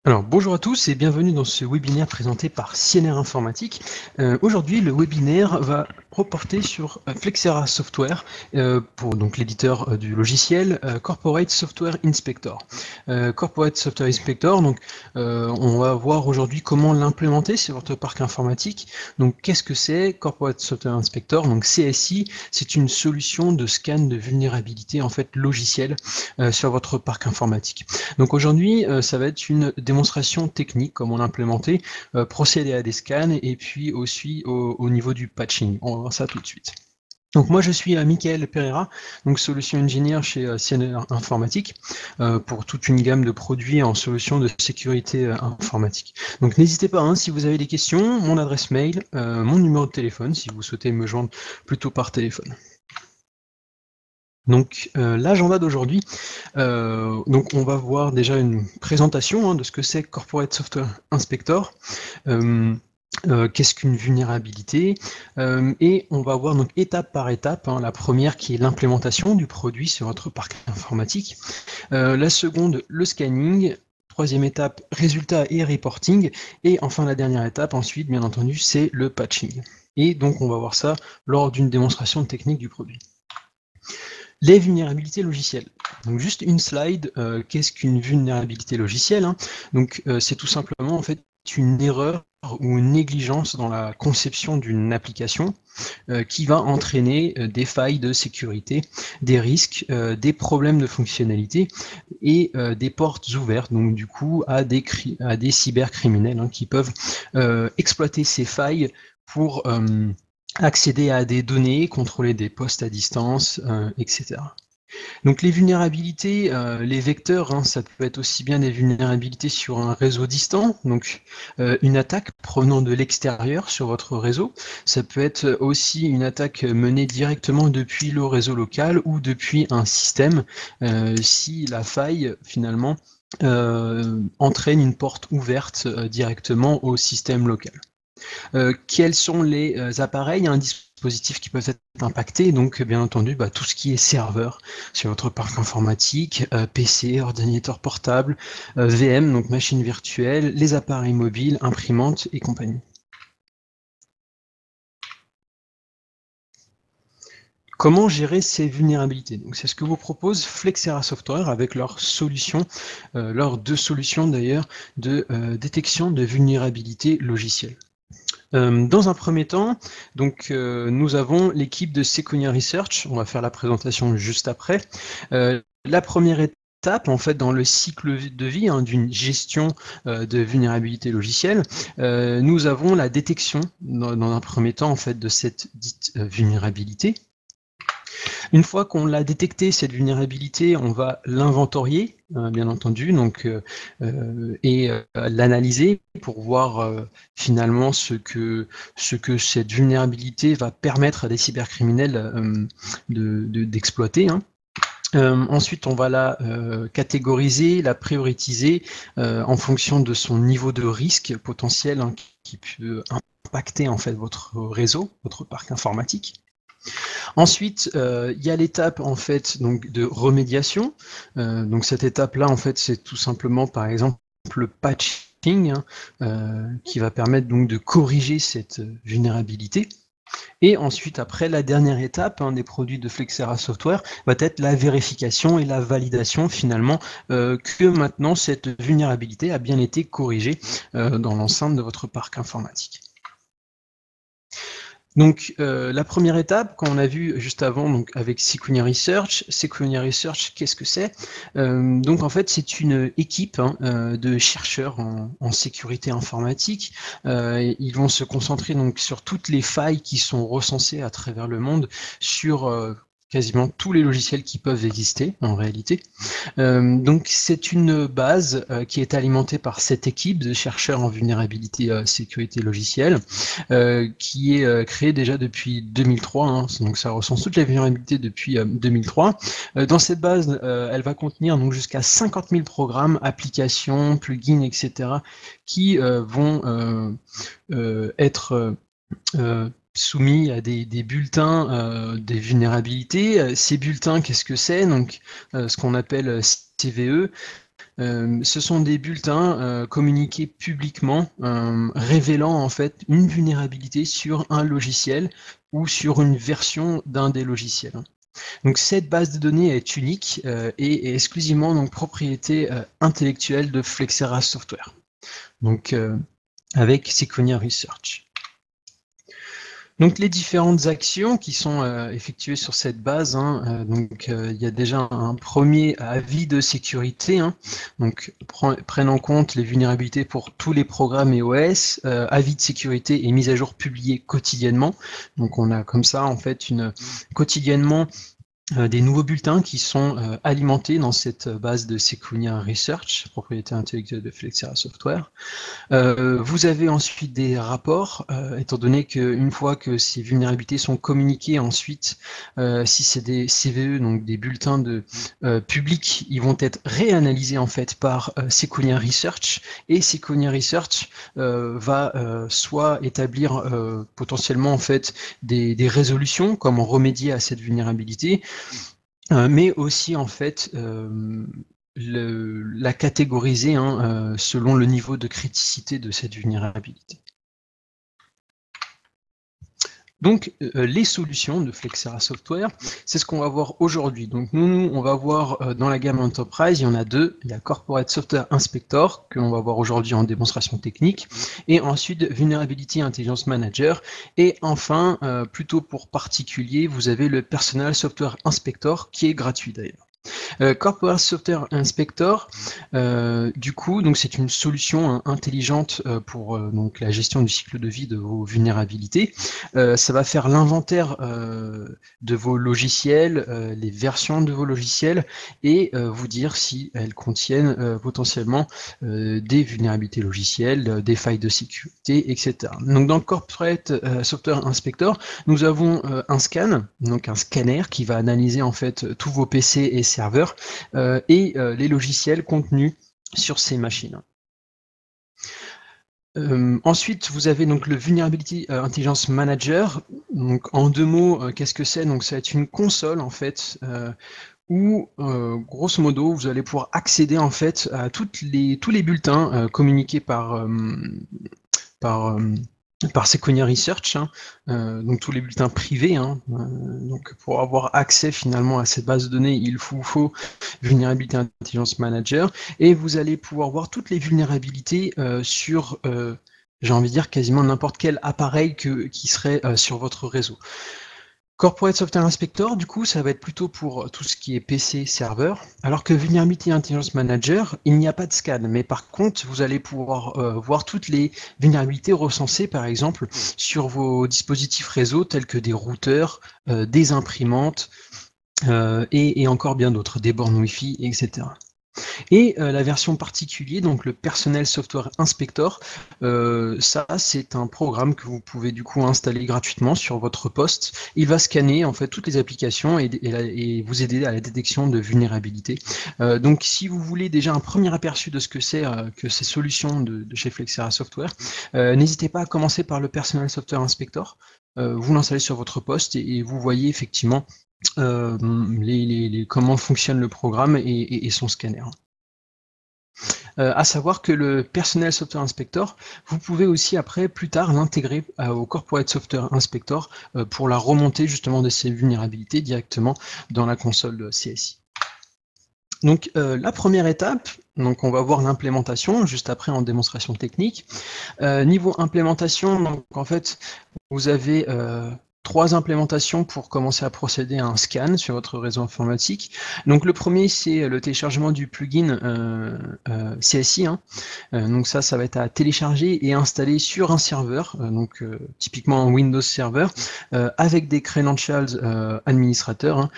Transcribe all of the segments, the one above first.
Alors, bonjour à tous et bienvenue dans ce webinaire présenté par CNR Informatique. Aujourd'hui, le webinaire va reporter sur Flexera Software pour donc l'éditeur du logiciel Corporate Software Inspector. Corporate Software Inspector, donc on va voir aujourd'hui comment l'implémenter sur votre parc informatique. Donc, qu'est-ce que c'est Corporate Software Inspector? Donc, CSI, c'est une solution de scan de vulnérabilité en fait logicielle sur votre parc informatique. Donc aujourd'hui, ça va être une démonstration technique, comment l'implémenter, procéder à des scans, et puis aussi au niveau du patching. On va voir ça tout de suite. Donc moi je suis Michael Pereira, donc Solution Engineer chez CNR Informatique, pour toute une gamme de produits en solutions de sécurité informatique. Donc n'hésitez pas, hein, si vous avez des questions, mon adresse mail, mon numéro de téléphone, si vous souhaitez me joindre plutôt par téléphone. Donc l'agenda d'aujourd'hui, donc on va voir déjà une présentation de ce que c'est Corporate Software Inspector, qu'est-ce qu'une vulnérabilité, et on va voir donc étape par étape, la première qui est l'implémentation du produit sur votre parc informatique, la seconde le scanning, troisième étape résultats et reporting, et enfin la dernière étape ensuite bien entendu c'est le patching. Et donc on va voir ça lors d'une démonstration technique du produit. Les vulnérabilités logicielles. Donc juste une slide, qu'est-ce qu'une vulnérabilité logicielle, Donc c'est tout simplement en fait une erreur ou une négligence dans la conception d'une application qui va entraîner des failles de sécurité, des risques, des problèmes de fonctionnalité et des portes ouvertes, donc du coup à des cybercriminels qui peuvent exploiter ces failles pour accéder à des données, contrôler des postes à distance, etc. Donc les vulnérabilités, les vecteurs, ça peut être aussi bien des vulnérabilités sur un réseau distant, donc une attaque provenant de l'extérieur sur votre réseau. Ça peut être aussi une attaque menée directement depuis le réseau local ou depuis un système, si la faille finalement entraîne une porte ouverte directement au système local. Quels sont les appareils, dispositifs qui peuvent être impactés? Donc bien entendu tout ce qui est serveur sur votre parc informatique, PC, ordinateur portable, VM, donc machine virtuelle, les appareils mobiles, imprimantes et compagnie. Comment gérer ces vulnérabilités? Donc c'est ce que vous propose Flexera Software avec leurs solutions, leurs deux solutions d'ailleurs de détection de vulnérabilités logicielles. Dans un premier temps, donc, nous avons l'équipe de Sequoia Research, on va faire la présentation juste après. La première étape, en fait, dans le cycle de vie d'une gestion de vulnérabilité logicielle, nous avons la détection, dans un premier temps, en fait, de cette dite vulnérabilité. Une fois qu'on l'a détecté, cette vulnérabilité, on va l'inventorier, bien entendu, donc, et l'analyser pour voir finalement ce que cette vulnérabilité va permettre à des cybercriminels d'exploiter. Ensuite, on va la catégoriser, la prioriser en fonction de son niveau de risque potentiel qui peut impacter en fait votre réseau, votre parc informatique. Ensuite, il y a l'étape en fait donc de remédiation. Donc cette étape-là, en fait, c'est tout simplement, par exemple, le patching qui va permettre donc de corriger cette vulnérabilité. Et ensuite, après, la dernière étape des produits de Flexera Software va être la vérification et la validation finalement que maintenant cette vulnérabilité a bien été corrigée dans l'enceinte de votre parc informatique. Donc la première étape, qu'on a vu juste avant donc, avec Sequoia Research, qu'est-ce que c'est? Donc en fait c'est une équipe de chercheurs en sécurité informatique. Ils vont se concentrer donc sur toutes les failles qui sont recensées à travers le monde sur quasiment tous les logiciels qui peuvent exister en réalité. Donc c'est une base qui est alimentée par cette équipe de chercheurs en vulnérabilité sécurité logicielle qui est créée déjà depuis 2003, donc ça recense toutes les vulnérabilités depuis 2003. Dans cette base, elle va contenir donc jusqu'à 50 000 programmes, applications, plugins, etc. qui vont être soumis à des bulletins des vulnérabilités. Ces bulletins, qu'est-ce que c'est? Donc, ce qu'on appelle CVE, Ce sont des bulletins communiqués publiquement, révélant en fait une vulnérabilité sur un logiciel ou sur une version d'un des logiciels. Donc cette base de données est unique et est exclusivement donc propriété intellectuelle de Flexera Software. Donc avec Sequoia Research. Donc les différentes actions qui sont effectuées sur cette base, il y a déjà un premier avis de sécurité, donc prennent en compte les vulnérabilités pour tous les programmes et OS, avis de sécurité et mise à jour publiés quotidiennement. Donc on a comme ça en fait quotidiennement des nouveaux bulletins qui sont alimentés dans cette base de Sequoia Research, propriété intellectuelle de Flexera Software. Vous avez ensuite des rapports, étant donné qu'une fois que ces vulnérabilités sont communiquées ensuite, si c'est des CVE, donc des bulletins de publics, ils vont être réanalysés en fait par Sequoia Research, et Sequoia Research va soit établir potentiellement en fait des résolutions, comment remédier à cette vulnérabilité, mais aussi en fait la catégoriser selon le niveau de criticité de cette vulnérabilité. Donc, les solutions de Flexera Software, c'est ce qu'on va voir aujourd'hui. Donc, nous, on va voir dans la gamme Enterprise, il y en a deux. Il y a Corporate Software Inspector, que l'on va voir aujourd'hui en démonstration technique, et ensuite Vulnerability Intelligence Manager. Et enfin, plutôt pour particulier, vous avez le Personal Software Inspector, qui est gratuit d'ailleurs. Corporate Software Inspector, du coup, donc c'est une solution intelligente pour donc la gestion du cycle de vie de vos vulnérabilités. Ça va faire l'inventaire de vos logiciels, les versions de vos logiciels, et vous dire si elles contiennent potentiellement des vulnérabilités logicielles, des failles de sécurité, etc. Donc dans Corporate Software Inspector, nous avons un scan, donc un scanner qui va analyser en fait tous vos PC et serveurs et les logiciels contenus sur ces machines. Ensuite, vous avez donc le Vulnerability Intelligence Manager. Donc, en deux mots, qu'est-ce que c'est? Donc, ça va être une console en fait où, grosso modo, vous allez pouvoir accéder en fait à tous les bulletins communiqués par Sequoia Research, donc tous les bulletins privés. Donc pour avoir accès finalement à cette base de données, il vous faut Vulnerability Intelligence Manager, et vous allez pouvoir voir toutes les vulnérabilités sur, j'ai envie de dire, quasiment n'importe quel appareil qui serait sur votre réseau. Corporate Software Inspector, du coup, ça va être plutôt pour tout ce qui est PC serveur, alors que Vulnerability Intelligence Manager, il n'y a pas de scan, mais par contre, vous allez pouvoir voir toutes les vulnérabilités recensées, par exemple, sur vos dispositifs réseau, tels que des routeurs, des imprimantes, et encore bien d'autres, des bornes Wi-Fi, etc. Et la version particulière, donc le Personal Software Inspector, ça c'est un programme que vous pouvez du coup installer gratuitement sur votre poste. Il va scanner en fait toutes les applications et vous aider à la détection de vulnérabilités. Donc si vous voulez déjà un premier aperçu de ce que c'est que ces solutions de chez Flexera Software, n'hésitez pas à commencer par le Personal Software Inspector. Vous l'installez sur votre poste et vous voyez effectivement comment fonctionne le programme et son scanner. À savoir que le Personal Software Inspector, vous pouvez aussi après, plus tard, l'intégrer au Corporate Software Inspector pour la remontée justement de ces vulnérabilités directement dans la console CSI. Donc la première étape, donc on va voir l'implémentation juste après en démonstration technique. Niveau implémentation, donc en fait, vous avez 3 implémentations pour commencer à procéder à un scan sur votre réseau informatique. Donc le premier, c'est le téléchargement du plugin CSI. Donc ça va être à télécharger et installer sur un serveur, donc typiquement un Windows Server, avec des credentials administrateurs,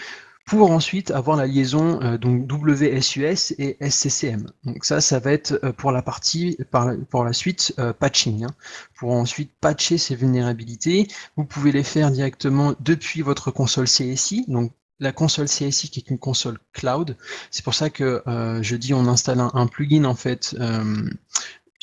pour ensuite avoir la liaison donc WSUS et SCCM. Donc ça va être pour la partie, pour la suite patching. Pour ensuite patcher ces vulnérabilités, vous pouvez les faire directement depuis votre console CSI. Donc la console CSI qui est une console cloud. C'est pour ça que je dis on installe un plugin en fait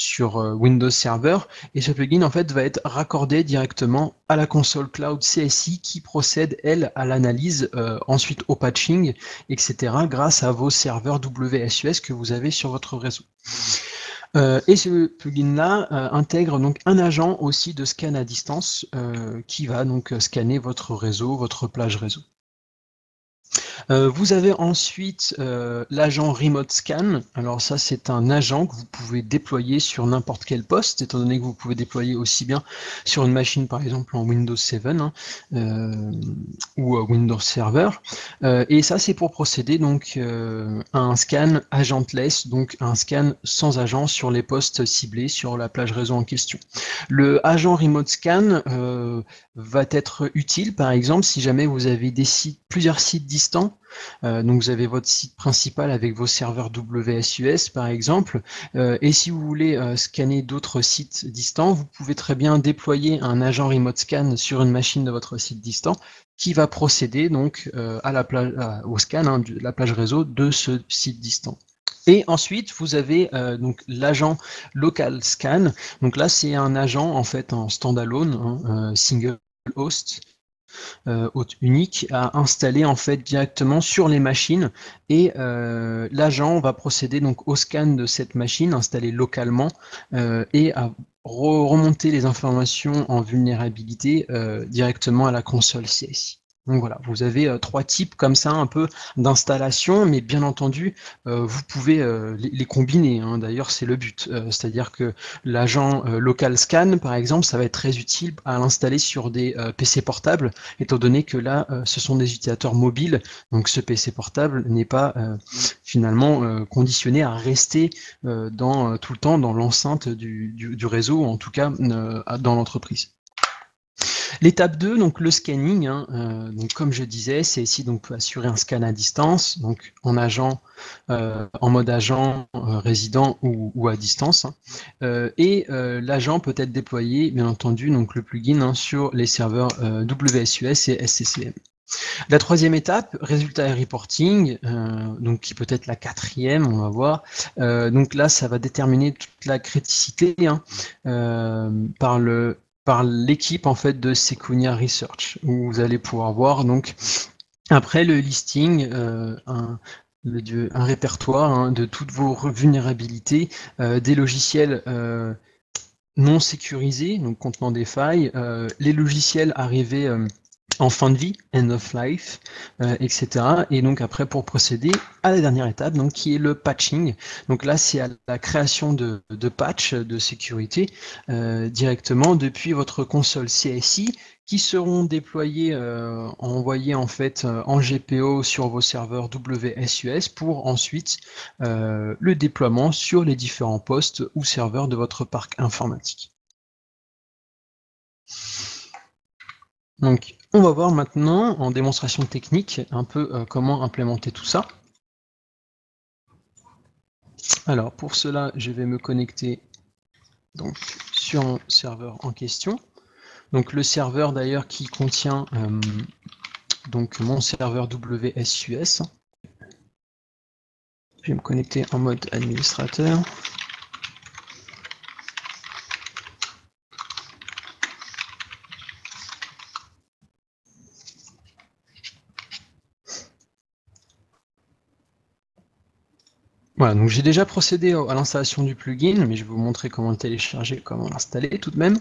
sur Windows Server, et ce plugin en fait va être raccordé directement à la console cloud CSI qui procède elle à l'analyse, ensuite au patching, etc. grâce à vos serveurs WSUS que vous avez sur votre réseau. Et ce plugin-là intègre donc un agent aussi de scan à distance qui va donc scanner votre réseau, votre plage réseau. Vous avez ensuite l'agent Remote Scan. Alors ça, c'est un agent que vous pouvez déployer sur n'importe quel poste, étant donné que vous pouvez déployer aussi bien sur une machine, par exemple en Windows 7 ou Windows Server. Et ça, c'est pour procéder donc à un scan agentless, donc un scan sans agent sur les postes ciblés sur la plage réseau en question. Le agent Remote Scan va être utile, par exemple, si jamais vous avez des sites, plusieurs sites distants. Donc vous avez votre site principal avec vos serveurs WSUS par exemple, et si vous voulez scanner d'autres sites distants, vous pouvez très bien déployer un agent Remote Scan sur une machine de votre site distant qui va procéder donc au scan de la plage réseau de ce site distant. Et ensuite, vous avez donc l'agent Local Scan. Donc là, c'est un agent en fait en standalone, single host, hôte unique, à installer en fait directement sur les machines. Et l'agent va procéder donc au scan de cette machine installée localement et à remonter les informations en vulnérabilité directement à la console CSI. Donc voilà, vous avez trois types comme ça un peu d'installation, mais bien entendu, vous pouvez les combiner, hein. D'ailleurs, c'est le but. C'est-à-dire que l'agent local scan, par exemple, ça va être très utile à l'installer sur des PC portables, étant donné que là, ce sont des utilisateurs mobiles, donc ce PC portable n'est pas finalement conditionné à rester tout le temps dans l'enceinte du réseau, ou en tout cas dans l'entreprise. L'étape 2, donc le scanning, donc comme je disais, c'est ici donc peut assurer un scan à distance, donc en mode agent résident ou à distance, et l'agent peut être déployé, bien entendu, donc le plugin sur les serveurs WSUS et SCCM. La troisième étape, résultat et reporting, donc qui peut être la quatrième, on va voir. Donc là, ça va déterminer toute la criticité par l'équipe en fait de Sequoia Research, où vous allez pouvoir voir donc après le listing un répertoire de toutes vos vulnérabilités, des logiciels non sécurisés, donc contenant des failles, les logiciels arrivés en fin de vie, end of life, etc. Et donc après, pour procéder à la dernière étape, donc qui est le patching. Donc là, c'est à la création de patchs de sécurité directement depuis votre console CSI, qui seront déployés, envoyés en fait en GPO sur vos serveurs WSUS pour ensuite le déploiement sur les différents postes ou serveurs de votre parc informatique. Donc, on va voir maintenant, en démonstration technique, un peu comment implémenter tout ça. Alors, pour cela, je vais me connecter donc, sur mon serveur en question. Donc, le serveur d'ailleurs qui contient donc, mon serveur WSUS. Je vais me connecter en mode administrateur. Voilà, donc j'ai déjà procédé à l'installation du plugin, mais je vais vous montrer comment le télécharger, comment l'installer tout de même.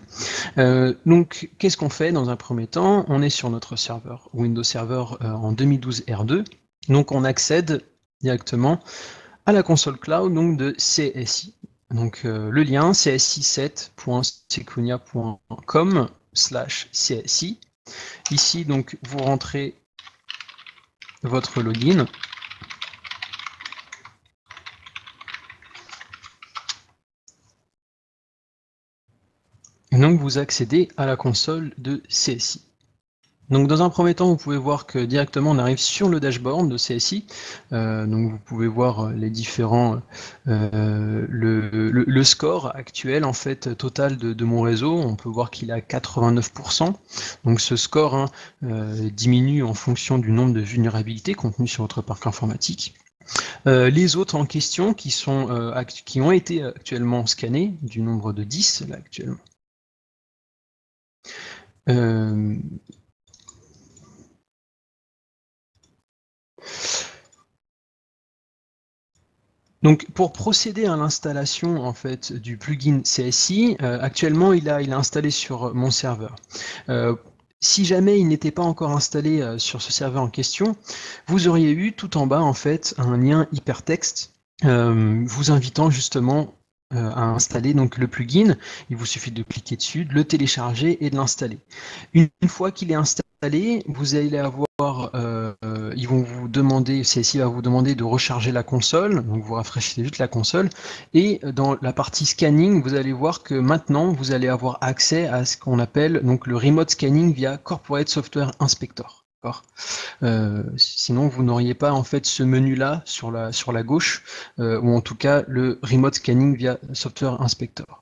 Donc, qu'est-ce qu'on fait dans un premier temps? On est sur notre serveur Windows Server en 2012 R2, donc on accède directement à la console cloud donc de CSI. Donc le lien csi7.sequoia.com/CSI. Ici, donc, vous rentrez votre login. Et donc vous accédez à la console de CSI. Donc dans un premier temps, vous pouvez voir que directement on arrive sur le dashboard de CSI. Donc vous pouvez voir les différents, le score actuel en fait total de mon réseau. On peut voir qu'il est à 89%. Donc ce score diminue en fonction du nombre de vulnérabilités contenues sur votre parc informatique. Les autres en question qui ont été actuellement scannés, du nombre de 10 là actuellement. Donc, pour procéder à l'installation en fait du plugin CSI, actuellement il est installé sur mon serveur. Si jamais il n'était pas encore installé sur ce serveur en question, vous auriez eu tout en bas en fait un lien hypertexte vous invitant justement à installer donc le plugin. Il vous suffit de cliquer dessus, de le télécharger et de l'installer. Une fois qu'il est installé, vous allez avoir ils vont vous demander, CSI va vous demander de recharger la console, donc vous rafraîchissez juste la console, et dans la partie scanning, vous allez voir que maintenant vous allez avoir accès à ce qu'on appelle donc le remote scanning via Corporate Software Inspector. Sinon vous n'auriez pas en fait ce menu là sur la gauche, ou en tout cas le remote scanning via Software Inspector.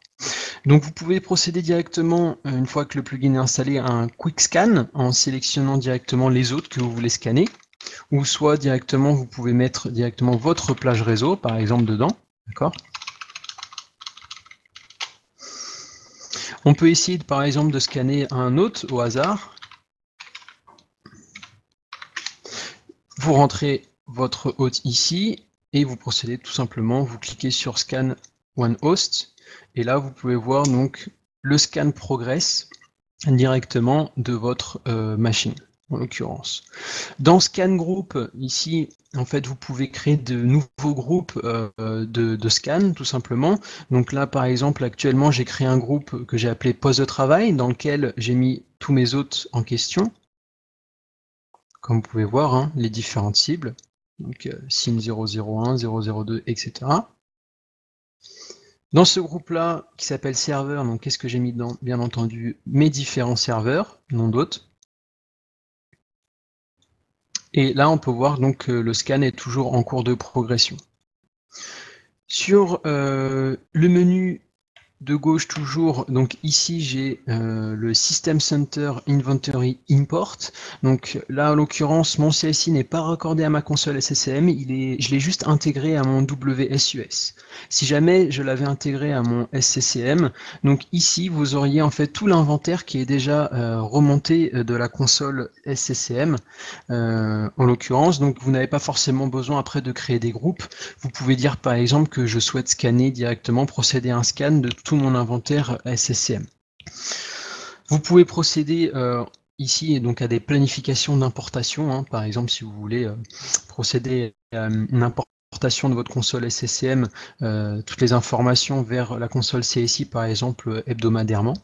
Donc vous pouvez procéder directement, une fois que le plugin est installé, à un quick scan en sélectionnant directement les autres que vous voulez scanner, ou soit directement vous pouvez mettre directement votre plage réseau par exemple dedans, d'accord. On peut essayer par exemple de scanner un hôte au hasard. Vous rentrez votre hôte ici et vous procédez tout simplement, vous cliquez sur Scan One Host et là vous pouvez voir donc le scan progress directement de votre machine en l'occurrence. Dans Scan Group, ici, en fait, vous pouvez créer de nouveaux groupes de scan, tout simplement. Donc là, par exemple, actuellement, j'ai créé un groupe que j'ai appelé poste de travail, dans lequel j'ai mis tous mes hôtes en question. Comme vous pouvez voir, hein, les différentes cibles, donc SIM 001, 002, etc. Dans ce groupe-là, qui s'appelle serveur, donc qu'est-ce que j'ai mis dedans? Bien entendu, mes différents serveurs, nom d'hôtes. Et là, on peut voir donc que le scan est toujours en cours de progression. Sur le menu de gauche toujours, donc ici j'ai le System Center Inventory Import. Donc là en l'occurrence mon CSI n'est pas raccordé à ma console SSCM, je l'ai juste intégré à mon WSUS. Si jamais je l'avais intégré à mon SCCM, donc ici vous auriez en fait tout l'inventaire qui est déjà remonté de la console SCCM en l'occurrence, donc vous n'avez pas forcément besoin après de créer des groupes. Vous pouvez dire par exemple que je souhaite scanner directement, procéder à un scan de tout mon inventaire SSCM. Vous pouvez procéder ici donc à des planifications d'importation, hein. Par exemple si vous voulez procéder à une importation de votre console SSCM, toutes les informations vers la console CSI par exemple hebdomadairement.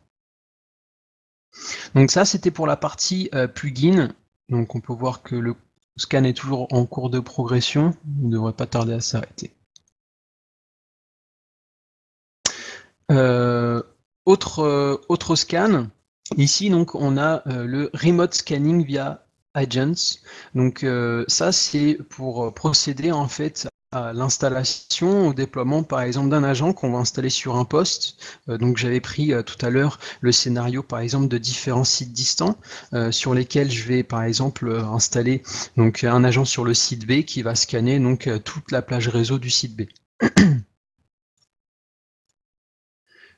Donc ça c'était pour la partie plugin. Donc on peut voir que le scan est toujours en cours de progression, il ne devrait pas tarder à s'arrêter. Autre scan, ici donc on a le remote scanning via agents. Donc ça c'est pour procéder en fait à l'installation, au déploiement par exemple d'un agent qu'on va installer sur un poste. Donc j'avais pris tout à l'heure le scénario par exemple de différents sites distants sur lesquels je vais par exemple installer donc un agent sur le site B qui va scanner donc toute la plage réseau du site B.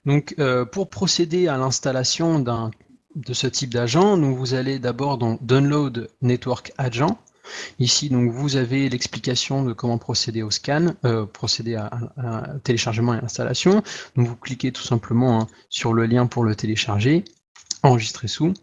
Donc, pour procéder à l'installation de ce type d'agent, vous allez d'abord dans Download Network Agent. Ici, donc, vous avez l'explication de comment procéder au scan, procéder à téléchargement et installation. Donc, vous cliquez tout simplement sur le lien pour le télécharger, enregistrer sous.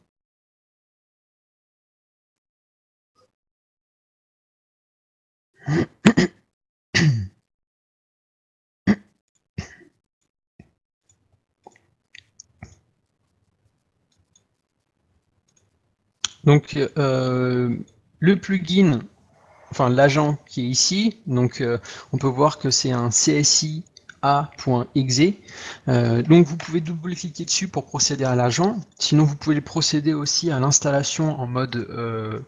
Donc, le plugin, enfin l'agent qui est ici, donc on peut voir que c'est un CSI A.exe. Donc vous pouvez double-cliquer dessus pour procéder à l'agent. Sinon vous pouvez procéder aussi à l'installation en mode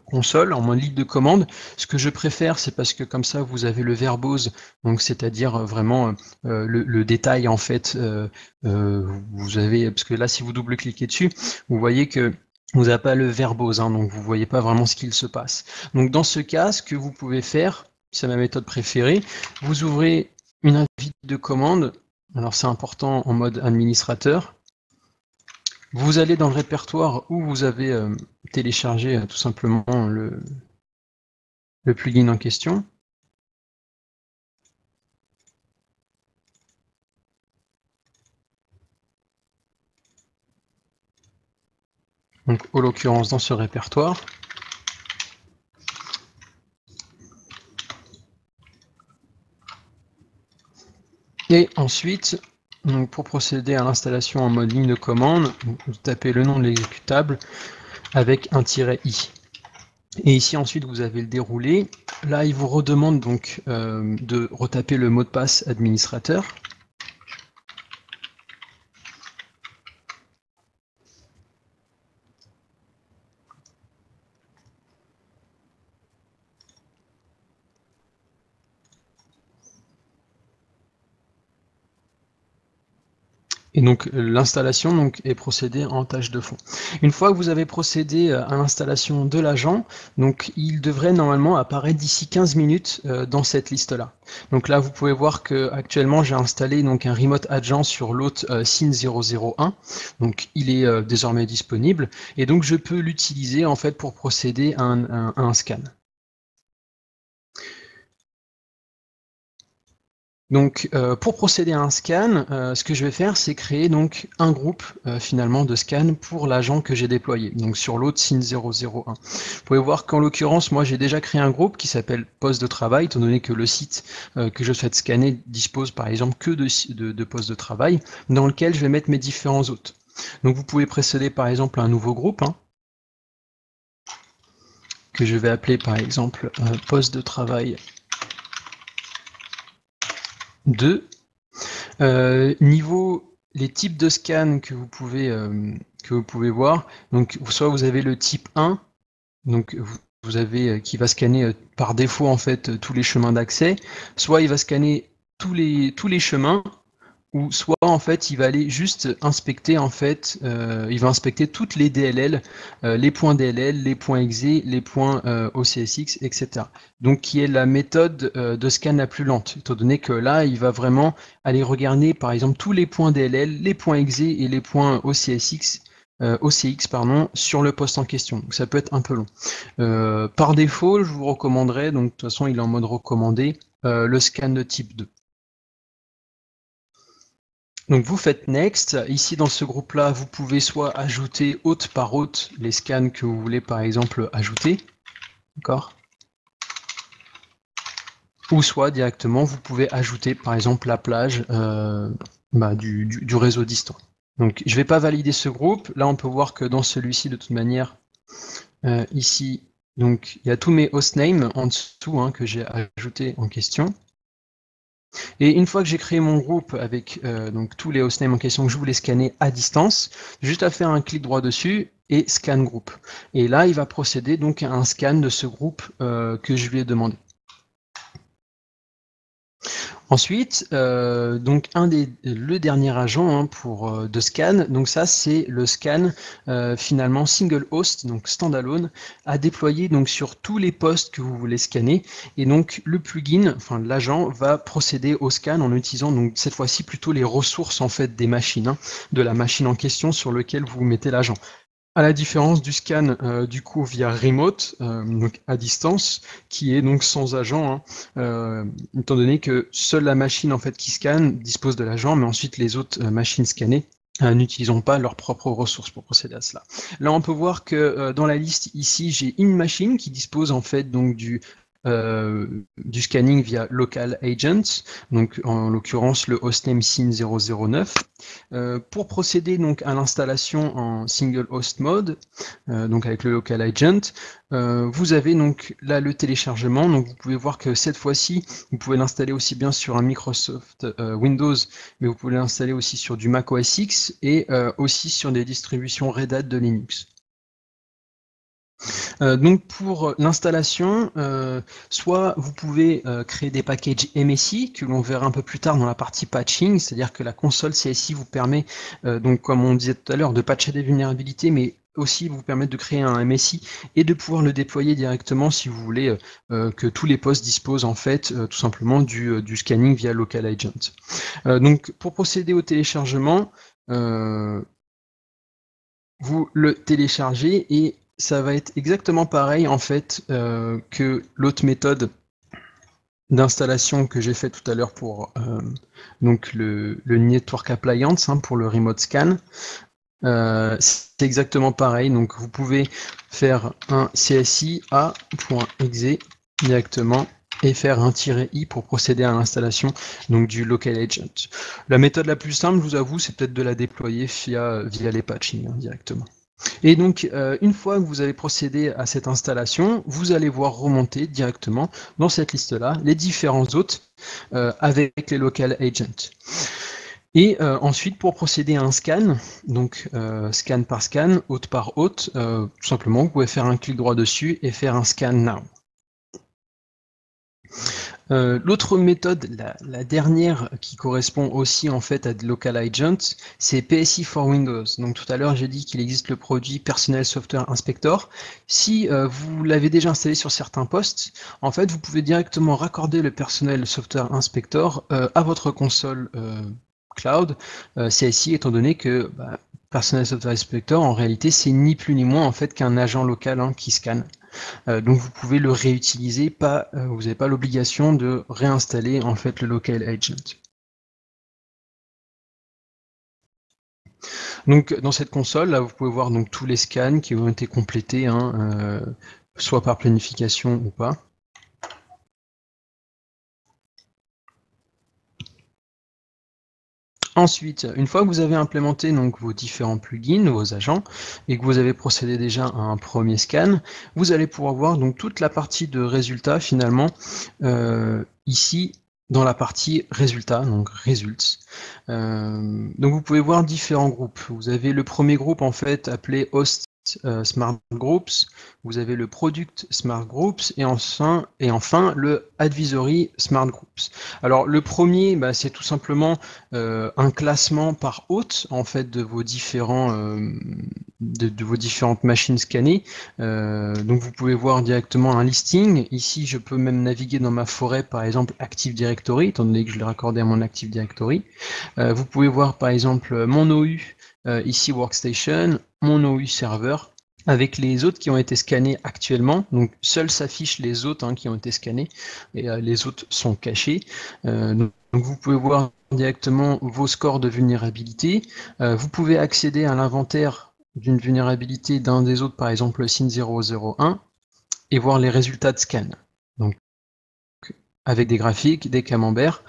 console, en mode ligne de commande. Ce que je préfère, c'est parce que comme ça vous avez le verbose, donc c'est-à-dire vraiment le détail en fait. Vous avez, parce que là si vous double-cliquez dessus, vous voyez que vous n'avez pas le verbose, hein, donc vous ne voyez pas vraiment ce qu'il se passe. Donc dans ce cas, ce que vous pouvez faire, c'est ma méthode préférée. Vous ouvrez une invite de commande. Alors c'est important en mode administrateur. Vous allez dans le répertoire où vous avez téléchargé tout simplement le plugin en question. Donc, en l'occurrence, dans ce répertoire. Et ensuite, donc pour procéder à l'installation en mode ligne de commande, vous tapez le nom de l'exécutable avec un -i. Et ici, ensuite, vous avez le déroulé. Là, il vous redemande donc de retaper le mot de passe administrateur. Et donc l'installation est procédée en tâche de fond. Une fois que vous avez procédé à l'installation de l'agent, donc il devrait normalement apparaître d'ici 15 minutes dans cette liste-là. Donc là, vous pouvez voir que actuellement j'ai installé donc un remote agent sur l'hôte SIN001. Donc il est désormais disponible et donc je peux l'utiliser en fait pour procéder à un scan. Donc, pour procéder à un scan, ce que je vais faire, c'est créer donc un groupe finalement de scan pour l'agent que j'ai déployé, donc sur l'hôte SIN001. Vous pouvez voir qu'en l'occurrence, moi j'ai déjà créé un groupe qui s'appelle poste de travail, étant donné que le site que je souhaite scanner dispose par exemple que de postes de travail, dans lequel je vais mettre mes différents hôtes. Donc vous pouvez procéder par exemple à un nouveau groupe, que je vais appeler par exemple poste de travail 2. Niveau les types de scan que vous pouvez voir, donc soit vous avez le type 1, donc vous avez qui va scanner par défaut en fait tous les chemins d'accès, soit il va scanner tous les chemins, ou soit en fait il va aller juste inspecter en fait, il va inspecter toutes les DLL, les points DLL, les points exe, les points OCSX, etc. Donc qui est la méthode de scan la plus lente, étant donné que là il va vraiment aller regarder par exemple tous les points DLL, les points exe et les points OCX sur le poste en question. Donc ça peut être un peu long. Par défaut, je vous recommanderais, donc de toute façon il est en mode recommandé, le scan de type 2. Donc vous faites Next. Ici dans ce groupe-là, vous pouvez soit ajouter hôte par hôte les scans que vous voulez par exemple ajouter, d'accord ? Ou soit directement vous pouvez ajouter par exemple la plage du réseau distant. Donc je ne vais pas valider ce groupe. Là on peut voir que dans celui-ci de toute manière, ici, donc il y a tous mes hostnames en dessous que j'ai ajouté en question. Et une fois que j'ai créé mon groupe avec donc tous les hostnames en question que je voulais scanner à distance, juste à faire un clic droit dessus et scan groupe. Et là, il va procéder donc à un scan de ce groupe que je lui ai demandé. Ensuite, donc le dernier agent de scan, donc ça c'est le scan finalement single host, donc standalone, à déployer donc sur tous les postes que vous voulez scanner. Et donc le plugin, enfin l'agent, va procéder au scan en utilisant donc cette fois-ci plutôt les ressources en fait des machines, de la machine en question sur lequel vous mettez l'agent. À la différence du scan du coup via remote, donc à distance, qui est donc sans agent, étant donné que seule la machine en fait qui scanne dispose de l'agent, mais ensuite les autres machines scannées n'utilisons pas leurs propres ressources pour procéder à cela. Là, on peut voir que dans la liste ici, j'ai une machine qui dispose en fait donc du scanning via local agents, donc en l'occurrence le hostname SIN009. Pour procéder donc à l'installation en single host mode, donc avec le local agent, vous avez donc là le téléchargement. Donc vous pouvez voir que cette fois-ci, vous pouvez l'installer aussi bien sur un Microsoft Windows, mais vous pouvez l'installer aussi sur du Mac OS X et aussi sur des distributions Red Hat de Linux. Donc pour l'installation, soit vous pouvez créer des packages MSI que l'on verra un peu plus tard dans la partie patching, c'est-à-dire que la console CSI vous permet, donc comme on disait tout à l'heure, de patcher des vulnérabilités, mais aussi vous permettre de créer un MSI et de pouvoir le déployer directement si vous voulez que tous les postes disposent en fait tout simplement du scanning via Local Agent. Donc pour procéder au téléchargement, vous le téléchargez et ça va être exactement pareil en fait que l'autre méthode d'installation que j'ai fait tout à l'heure pour donc le Network Appliance pour le Remote Scan. C'est exactement pareil, donc vous pouvez faire un CSI a.exe directement et faire un "-i" pour procéder à l'installation donc du Local Agent. La méthode la plus simple, je vous avoue, c'est peut-être de la déployer via les patching directement. Et donc, une fois que vous avez procédé à cette installation, vous allez voir remonter directement dans cette liste-là les différents hôtes avec les Local Agents. Et ensuite, pour procéder à un scan, donc scan par scan, hôte par hôte, tout simplement, vous pouvez faire un clic droit dessus et faire un scan now. L'autre méthode, la dernière qui correspond aussi en fait à des Local Agents, c'est PSI for Windows. Donc tout à l'heure j'ai dit qu'il existe le produit Personal Software Inspector. Si vous l'avez déjà installé sur certains postes, en fait vous pouvez directement raccorder le Personal Software Inspector à votre console cloud CSI, étant donné que Personal Software Inspector en réalité c'est ni plus ni moins en fait qu'un agent local qui scanne. Donc vous pouvez le réutiliser, vous n'avez pas l'obligation de réinstaller en fait le Local Agent. Donc dans cette console, là, vous pouvez voir donc tous les scans qui ont été complétés, soit par planification ou pas. Ensuite, une fois que vous avez implémenté donc vos différents plugins, vos agents, et que vous avez procédé déjà à un premier scan, vous allez pouvoir voir donc toute la partie de résultats finalement ici dans la partie résultats, donc results. Donc vous pouvez voir différents groupes. Vous avez le premier groupe en fait appelé host Smart Groups, vous avez le Product Smart Groups et enfin le Advisory Smart Groups. Alors le premier, c'est tout simplement un classement par hôte en fait de vos différents de vos différentes machines scannées. Donc vous pouvez voir directement un listing. Ici, je peux même naviguer dans ma forêt, par exemple Active Directory, étant donné que je l'ai raccordé à mon Active Directory. Vous pouvez voir par exemple mon OU, ici Workstation, mon OU serveur, avec les autres qui ont été scannés actuellement. Donc seuls s'affichent les autres qui ont été scannés, et les autres sont cachés. Donc vous pouvez voir directement vos scores de vulnérabilité. Vous pouvez accéder à l'inventaire d'une vulnérabilité d'un des autres, par exemple le SIN001, et voir les résultats de scan. Donc avec des graphiques, des camemberts.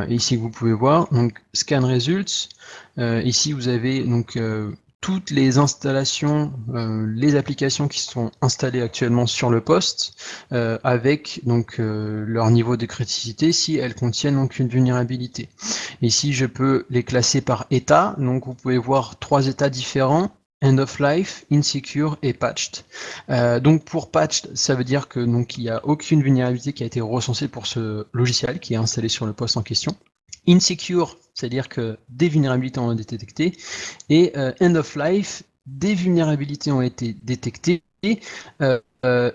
Ici vous pouvez voir donc scan results. Ici vous avez donc toutes les installations, les applications qui sont installées actuellement sur le poste, avec donc leur niveau de criticité si elles contiennent donc une vulnérabilité. Ici je peux les classer par état, donc vous pouvez voir 3 états différents: End of Life, Insecure et Patched. Donc pour Patched, ça veut dire que donc il n'y a aucune vulnérabilité qui a été recensée pour ce logiciel qui est installé sur le poste en question. Insecure, c'est-à-dire que des vulnérabilités ont été détectées, et End of Life, des vulnérabilités ont été détectées,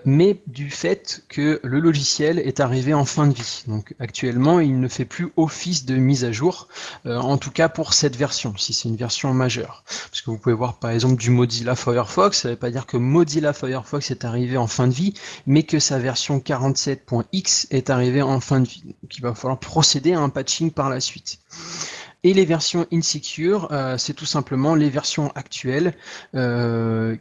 mais du fait que le logiciel est arrivé en fin de vie. Donc actuellement, il ne fait plus office de mise à jour, en tout cas pour cette version, si c'est une version majeure. Parce que vous pouvez voir par exemple du Mozilla Firefox, ça ne veut pas dire que Mozilla Firefox est arrivé en fin de vie, mais que sa version 47.x est arrivée en fin de vie. Donc il va falloir procéder à un patching par la suite. Et les versions insecure, c'est tout simplement les versions actuelles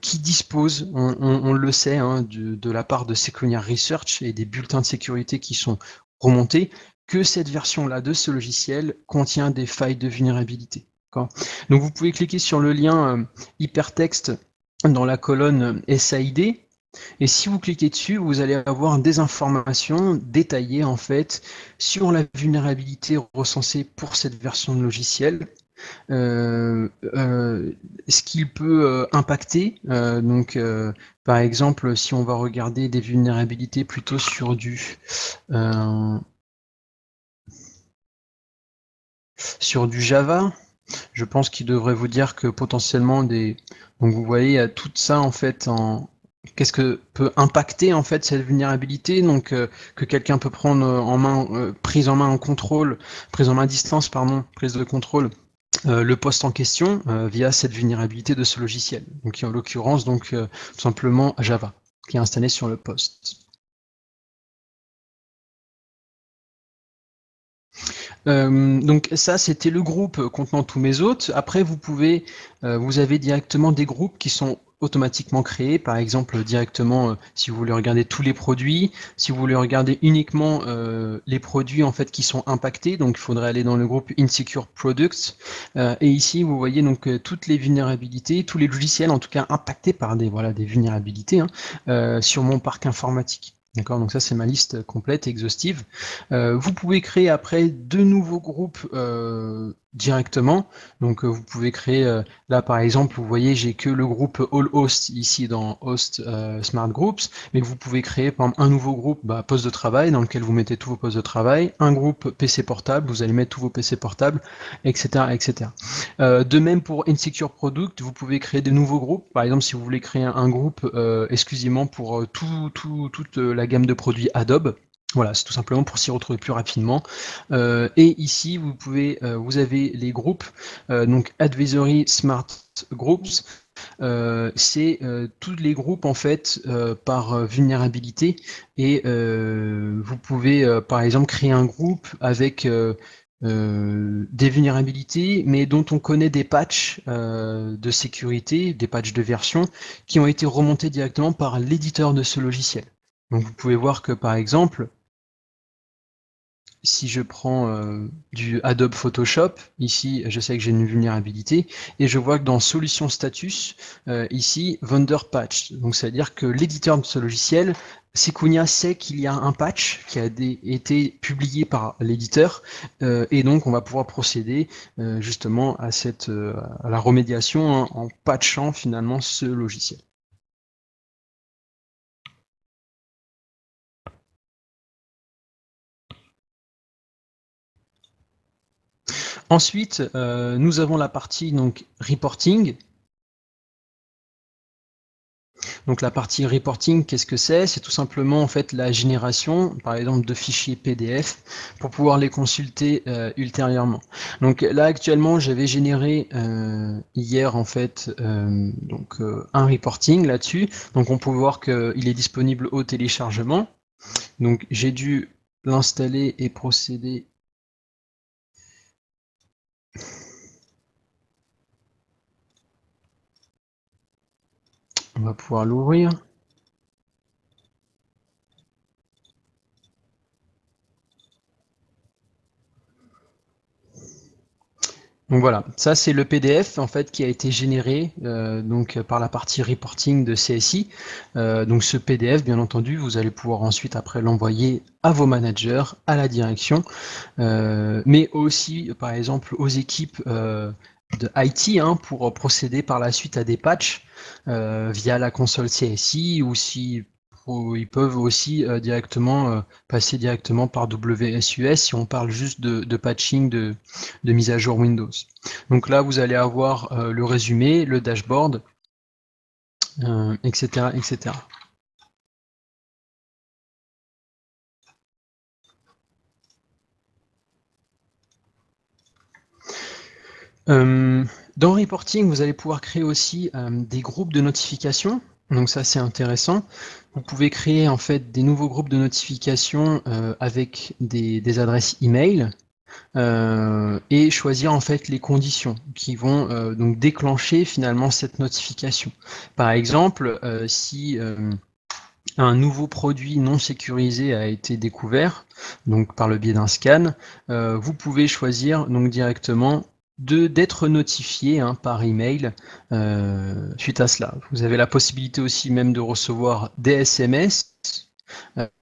qui disposent, on le sait, de la part de Sequoia Research et des bulletins de sécurité qui sont remontés, que cette version-là de ce logiciel contient des failles de vulnérabilité. Donc vous pouvez cliquer sur le lien hypertexte dans la colonne SAID. Et si vous cliquez dessus, vous allez avoir des informations détaillées en fait sur la vulnérabilité recensée pour cette version de logiciel, ce qu'il peut impacter. Par exemple, si on va regarder des vulnérabilités plutôt sur du Java. Je pense qu'il devrait vous dire que potentiellement donc vous voyez, il y a tout ça en fait qu'est-ce que peut impacter en fait cette vulnérabilité, donc que quelqu'un peut prendre en main, prise en main prise en main à distance, pardon, prise de contrôle, le poste en question via cette vulnérabilité de ce logiciel. Donc en l'occurrence, donc tout simplement Java, qui est installé sur le poste. Donc ça, c'était le groupe contenant tous mes hôtes. Après, vous avez directement des groupes qui sont automatiquement créés, par exemple directement si vous voulez regarder tous les produits, si vous voulez regarder uniquement les produits en fait qui sont impactés, donc il faudrait aller dans le groupe Insecure Products, et ici vous voyez donc toutes les vulnérabilités, tous les logiciels en tout cas impactés par des vulnérabilités sur mon parc informatique. D'accord, donc ça c'est ma liste complète, exhaustive. Vous pouvez créer après deux nouveaux groupes directement. Donc vous pouvez créer, là par exemple, vous voyez, j'ai que le groupe All Host ici dans Host Smart Groups, mais vous pouvez créer par exemple un nouveau groupe poste de travail dans lequel vous mettez tous vos postes de travail, un groupe PC portable, vous allez mettre tous vos PC portables, etc. etc. De même pour Insecure Product, vous pouvez créer de nouveaux groupes. Par exemple, si vous voulez créer un groupe exclusivement pour toute la gamme de produits Adobe, voilà, c'est tout simplement pour s'y retrouver plus rapidement. Et ici, vous avez les groupes, donc Advisory Smart Groups. C'est tous les groupes en fait par vulnérabilité, et vous pouvez par exemple créer un groupe avec des vulnérabilités, mais dont on connaît des patchs de sécurité, des patchs de version, qui ont été remontés directement par l'éditeur de ce logiciel. Donc vous pouvez voir que par exemple, si je prends du Adobe Photoshop, ici je sais que j'ai une vulnérabilité, et je vois que dans Solution Status, ici Vendor Patch. Donc ça veut dire que l'éditeur de ce logiciel, Sequoia, sait qu'il y a un patch qui a été publié par l'éditeur, et donc on va pouvoir procéder justement à la remédiation en patchant finalement ce logiciel. Ensuite, nous avons la partie donc reporting. Donc la partie reporting, qu'est-ce que c'est? C'est tout simplement en fait la génération, par exemple, de fichiers PDF pour pouvoir les consulter ultérieurement. Donc là actuellement, j'avais généré hier en fait un reporting là-dessus. Donc on peut voir qu'il est disponible au téléchargement. Donc j'ai dû l'installer et procéder. On va pouvoir l'ouvrir. Donc voilà, ça c'est le PDF en fait qui a été généré par la partie reporting de CSI. Donc ce PDF, bien entendu, vous allez pouvoir ensuite après l'envoyer à vos managers, à la direction, mais aussi par exemple aux équipes de IT pour procéder par la suite à des patchs via la console CSI, ou ils peuvent aussi passer directement par WSUS si on parle juste de patching de mise à jour Windows. Donc là, vous allez avoir le résumé, le dashboard, etc., etc. Dans Reporting, vous allez pouvoir créer aussi des groupes de notifications. Donc ça, c'est intéressant. Vous pouvez créer en fait des nouveaux groupes de notifications avec des adresses email. Et choisir en fait les conditions qui vont donc déclencher finalement cette notification. Par exemple, si un nouveau produit non sécurisé a été découvert, donc par le biais d'un scan, vous pouvez choisir donc directement d'être notifié par email suite à cela. Vous avez la possibilité aussi même de recevoir des SMS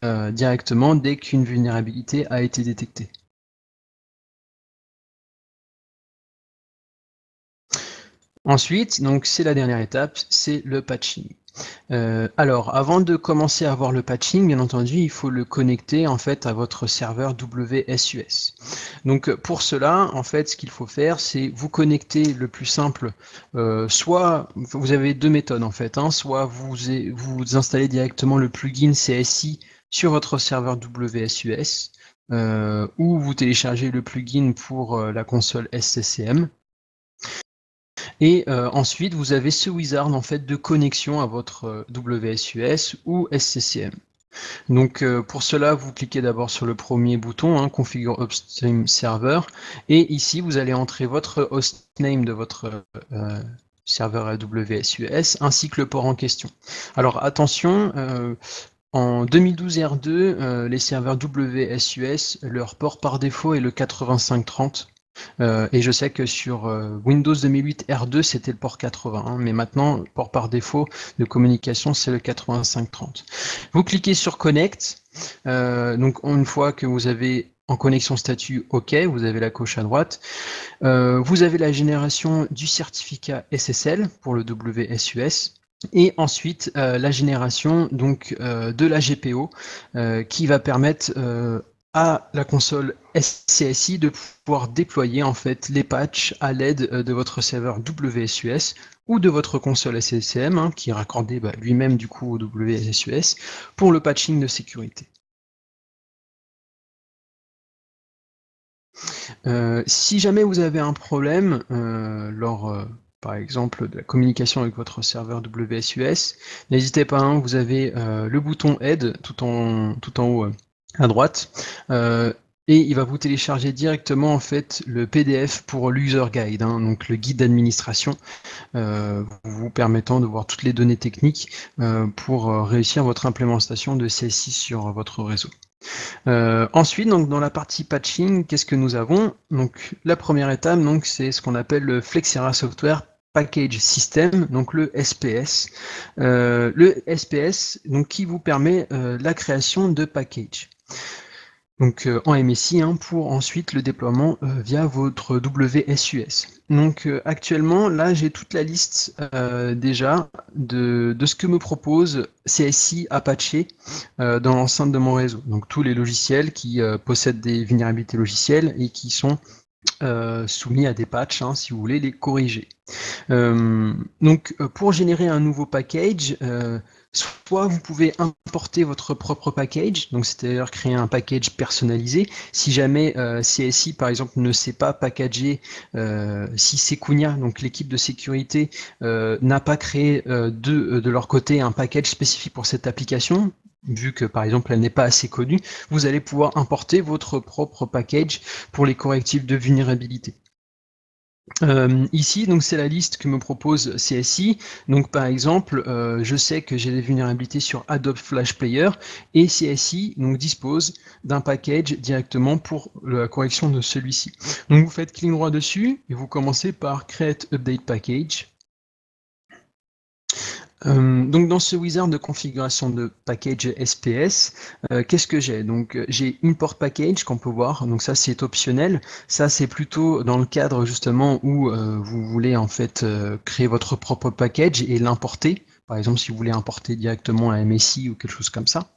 directement dès qu'une vulnérabilité a été détectée. Ensuite, donc c'est la dernière étape, c'est le patching. Alors, avant de commencer à voir le patching, bien entendu, il faut le connecter en fait à votre serveur WSUS. Donc, pour cela, en fait, ce qu'il faut faire, c'est vous connecter le plus simple. Soit vous avez deux méthodes en fait, hein, soit vous installez directement le plugin CSI sur votre serveur WSUS, ou vous téléchargez le plugin pour la console SCCM. Et ensuite, vous avez ce wizard en fait de connexion à votre WSUS ou SCCM. Donc pour cela, vous cliquez d'abord sur le premier bouton, hein, Configure Upstream Server, et ici vous allez entrer votre hostname de votre serveur AWS ainsi que le port en question. Alors attention, en 2012 R2, les serveurs WSUS, leur port par défaut est le 8530. Et je sais que sur Windows 2008 R2, c'était le port 80, hein, mais maintenant, le port par défaut de communication, c'est le 8530. Vous cliquez sur Connect. Donc, une fois que vous avez en connexion statut OK, vous avez la coche à droite. Vous avez la génération du certificat SSL pour le WSUS. Et ensuite, la génération donc, de la GPO qui va permettre à la console SCSI de pouvoir déployer en fait les patchs à l'aide de votre serveur WSUS ou de votre console SCCM, hein, qui est raccordé lui-même du coup au WSUS pour le patching de sécurité. Si jamais vous avez un problème lors par exemple de la communication avec votre serveur WSUS, n'hésitez pas, hein, vous avez le bouton Aide tout en haut à droite, et il va vous télécharger directement en fait le PDF pour l'user guide, hein, donc le guide d'administration, vous permettant de voir toutes les données techniques pour réussir votre implémentation de CSI sur votre réseau. Ensuite, donc, dans la partie patching, qu'est-ce que nous avons? Donc, la première étape, donc, c'est ce qu'on appelle le Flexera Software Package System, donc le SPS. Le SPS, donc, qui vous permet la création de packages. Donc en MSI, hein, pour ensuite le déploiement via votre WSUS. Donc actuellement, là, j'ai toute la liste déjà de ce que me propose CSI Apache dans l'enceinte de mon réseau. Donc tous les logiciels qui possèdent des vulnérabilités logicielles et qui sont soumis à des patchs, hein, si vous voulez les corriger. Donc pour générer un nouveau package, soit vous pouvez importer votre propre package, donc c'est-à-dire créer un package personnalisé. Si jamais CSI par exemple ne sait pas packager, si Secunia, donc l'équipe de sécurité, n'a pas créé de leur côté un package spécifique pour cette application, vu que par exemple elle n'est pas assez connue, vous allez pouvoir importer votre propre package pour les correctifs de vulnérabilité. Ici, donc c'est la liste que me propose CSI. Donc par exemple, je sais que j'ai des vulnérabilités sur Adobe Flash Player et CSI donc dispose d'un package directement pour la correction de celui-ci. Donc vous faites clic droit dessus et vous commencez par Create Update Package. Donc dans ce wizard de configuration de package SPS, qu'est-ce que j'ai? Donc j'ai import package qu'on peut voir, donc ça c'est optionnel, ça c'est plutôt dans le cadre justement où vous voulez en fait créer votre propre package et l'importer, par exemple si vous voulez importer directement un MSI ou quelque chose comme ça.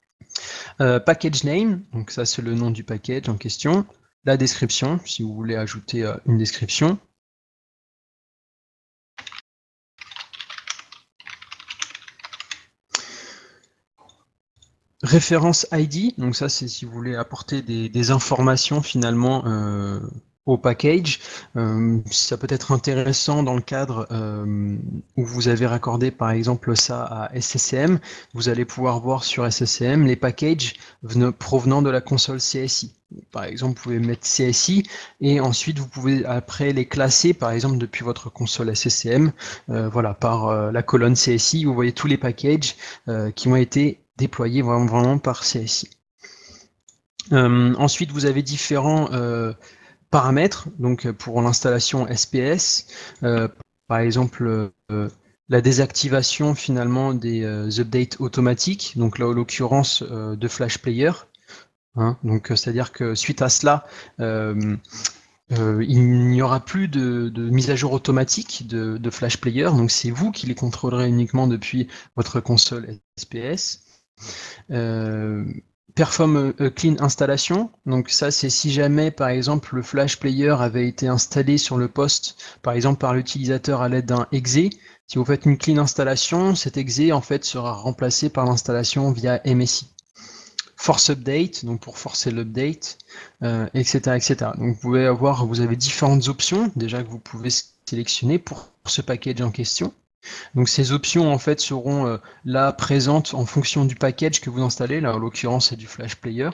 Package name, donc ça c'est le nom du package en question, la description, si vous voulez ajouter une description. Référence ID, donc ça c'est si vous voulez apporter des informations finalement au package. Ça peut être intéressant dans le cadre où vous avez raccordé par exemple ça à SCCM. Vous allez pouvoir voir sur SCCM les packages provenant de la console CSI. Par exemple, vous pouvez mettre CSI et ensuite vous pouvez après les classer par exemple depuis votre console SCCM, voilà, par la colonne CSI. Vous voyez tous les packages qui ont été déployé vraiment par CSI. Ensuite, vous avez différents paramètres donc pour l'installation SPS, par exemple la désactivation finalement des updates automatiques, donc là en l'occurrence de Flash Player. Hein, donc c'est-à-dire que suite à cela, il n'y aura plus de mise à jour automatique de Flash Player, donc c'est vous qui les contrôlerez uniquement depuis votre console SPS. Perform clean installation, donc ça c'est si jamais par exemple le Flash Player avait été installé sur le poste, par exemple par l'utilisateur à l'aide d'un exe. Si vous faites une clean installation, cet exe en fait sera remplacé par l'installation via MSI. Force update, donc pour forcer l'update, etc., etc. Donc vous avez différentes options déjà que vous pouvez sélectionner pour ce package en question. Donc ces options en fait seront là présentes en fonction du package que vous installez. Là en l'occurrence c'est du Flash Player.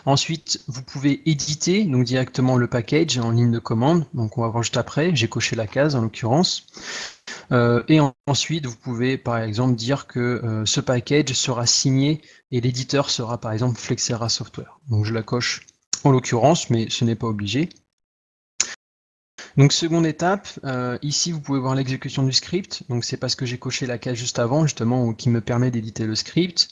Ensuite, vous pouvez éditer donc directement le package en ligne de commande. Donc on va voir juste après. J'ai coché la case en l'occurrence. Ensuite, vous pouvez par exemple dire que ce package sera signé et l'éditeur sera par exemple Flexera Software. Donc je la coche en l'occurrence, mais ce n'est pas obligé. Donc seconde étape, ici vous pouvez voir l'exécution du script, donc c'est parce que j'ai coché la case juste avant justement qui me permet d'éditer le script.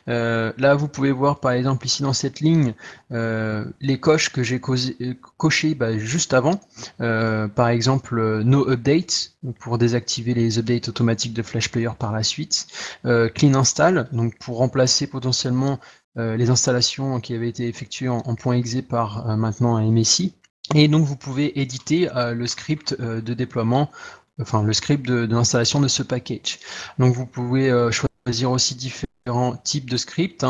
Là vous pouvez voir par exemple ici dans cette ligne les coches que j'ai cochées juste avant, par exemple no update pour désactiver les updates automatiques de Flash Player par la suite, clean install donc pour remplacer potentiellement les installations qui avaient été effectuées en .exe par maintenant un MSI. Et donc vous pouvez éditer le script de déploiement, enfin le script de l'installation de ce package. Donc vous pouvez choisir aussi différents types de scripts,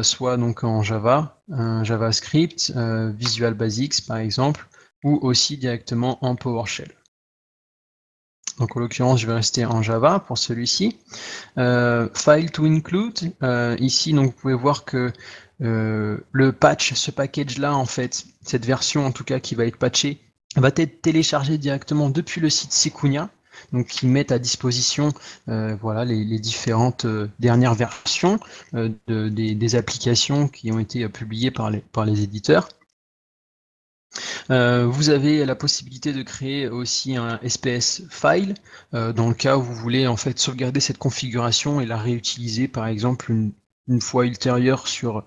soit donc en Java, JavaScript, Visual Basic par exemple, ou aussi directement en PowerShell. Donc en l'occurrence, je vais rester en Java pour celui-ci. File to include, ici donc vous pouvez voir que le patch, ce package-là, en fait, cette version en tout cas qui va être patchée, va être téléchargée directement depuis le site Sequoia, donc qui met à disposition voilà, les différentes dernières versions des applications qui ont été publiées par les éditeurs. Vous avez la possibilité de créer aussi un SPS file dans le cas où vous voulez en fait sauvegarder cette configuration et la réutiliser par exemple une fois ultérieure sur